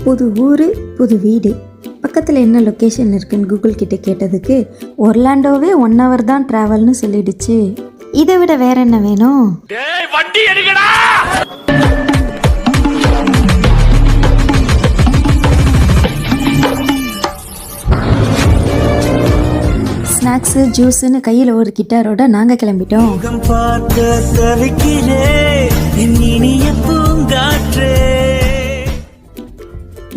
புது ஊர் புது வீடு, பக்கத்தில் என்ன லொக்கேஷன் இருக்குன்னு கூகுள் கிட்ட கேட்டதுக்கு ஒர்லாண்டோவே 1 hour தான் ட்ராவல்னு சொல்லிடுச்சு. இதை விட வேற என்ன வேணும்? ஸ்நாக்ஸு ஜூஸுன்னு கையில் ஒரு கிட்டாரோட நாங்கள் கிளம்பிட்டோம்.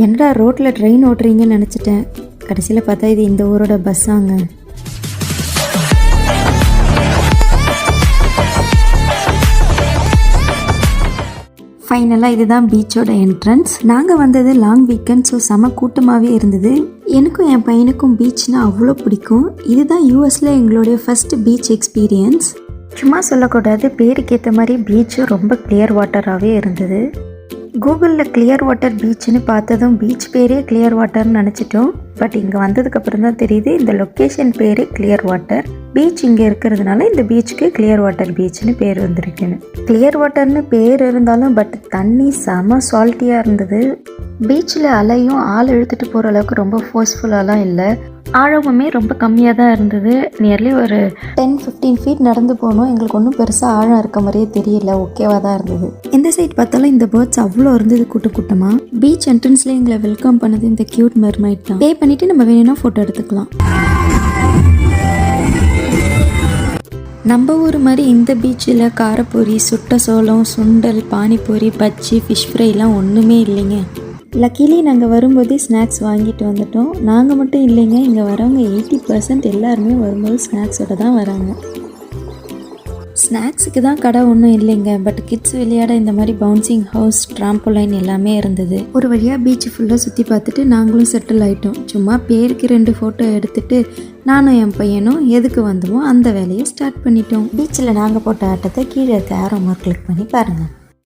என்னடா ரோட்டில் ட்ரெயின் ஓட்டுறீங்கன்னு நினச்சிட்டேன். கடைசியில் பார்த்தா இது இந்த ஊரோட பஸ்ஸாங்க. ஃபைனலாக இதுதான் பீச்சோட என்ட்ரன்ஸ். நாங்கள் வந்தது லாங் வீக்கெண்ட், ஸோ செம கூட்டமாகவே இருந்தது. எனக்கும் என் பையனுக்கும் பீச்னால் அவ்வளோ பிடிக்கும். இதுதான் யூஎஸில் எங்களுடைய ஃபஸ்ட்டு பீச் எக்ஸ்பீரியன்ஸ். சும்மா சொல்லக்கூடாது, பேருக்கு ஏற்ற மாதிரி பீச்சும் ரொம்ப கிளியர் வாட்டராகவே இருந்தது. கூகுளில் கிளியர் வாட்டர் பீச்சுன்னு பார்த்ததும் பீச் பேரே கிளியர் வாட்டர்னு நினச்சிட்டோம். பட் இங்கே வந்ததுக்கப்புறம் தான் தெரியுது இந்த லொக்கேஷன் பேரே கிளியர் வாட்டர். பீச் இங்கே இருக்கிறதுனால இந்த பீச்சுக்கு கிளியர் வாட்டர் பீச்னு பேர் வந்திருக்குன்னு. கிளியர் வாட்டர்னு பேர் இருந்தாலும் பட் தண்ணி செம சால்ட்டியாக இருந்தது. பீச்சில் அலையும் ஆள் இழுத்துட்டு போகிற அளவுக்கு ரொம்ப ஃபோர்ஸ்ஃபுல்லாலாம் இல்லை. ஆழமுமே ரொம்ப கம்மியாக தான் இருந்தது. நியர்லி ஒரு 10-15 feet நடந்து போனோம். எங்களுக்கு ஒன்றும் பெருசாக ஆழம் இருக்க மாதிரியே தெரியல, ஓகேவாக தான் இருந்தது. எந்த சைட் பார்த்தாலும் இந்த பேர்ட்ஸ் அவ்வளோ இருந்தது கூட்டமாக. பீச் என்ட்ரன்ஸில் எங்களை வெல்கம் பண்ணது இந்த க்யூட் மெர்மைட் தான். பே பண்ணிவிட்டு நம்ம வேணும்னா ஃபோட்டோ எடுத்துக்கலாம். நம்ம ஊர் மாதிரி இந்த பீச்சில் காரப்பொரி, சுட்ட சோளம், சுண்டல், பானிபூரி, பஜ்ஜி, ஃபிஷ் ஃப்ரைலாம் ஒன்றுமே இல்லைங்க. லக்கிலி நாங்கள் வரும்போதே ஸ்நாக்ஸ் வாங்கிட்டு வந்துட்டோம். நாங்கள் மட்டும் இல்லைங்க, இங்கே வரவங்க 80% எல்லாருமே வரும்போது ஸ்நாக்ஸோடு தான் வராங்க. ஸ்நாக்ஸுக்கு தான் கடை ஒன்றும் இல்லைங்க, பட் கிட்ஸ் விளையாட இந்த மாதிரி பவுன்சிங் ஹவுஸ், ட்ராம்போலைன் எல்லாமே இருந்தது. ஒரு வழியாக பீச் ஃபுல்லாக சுற்றி பார்த்துட்டு நாங்களும் செட்டில் ஆகிட்டோம். சும்மா பேருக்கு 2 ஃபோட்டோ எடுத்துகிட்டு நானும் என் பையனும் எதுக்கு வந்தோமோ அந்த வேலையை ஸ்டார்ட் பண்ணிட்டோம். பீச்சில் நாங்கள் போட்ட ஆட்டத்தை கீழே இருக்க ஆரோ மார்க் கிளிக் பண்ணி பாருங்கள்.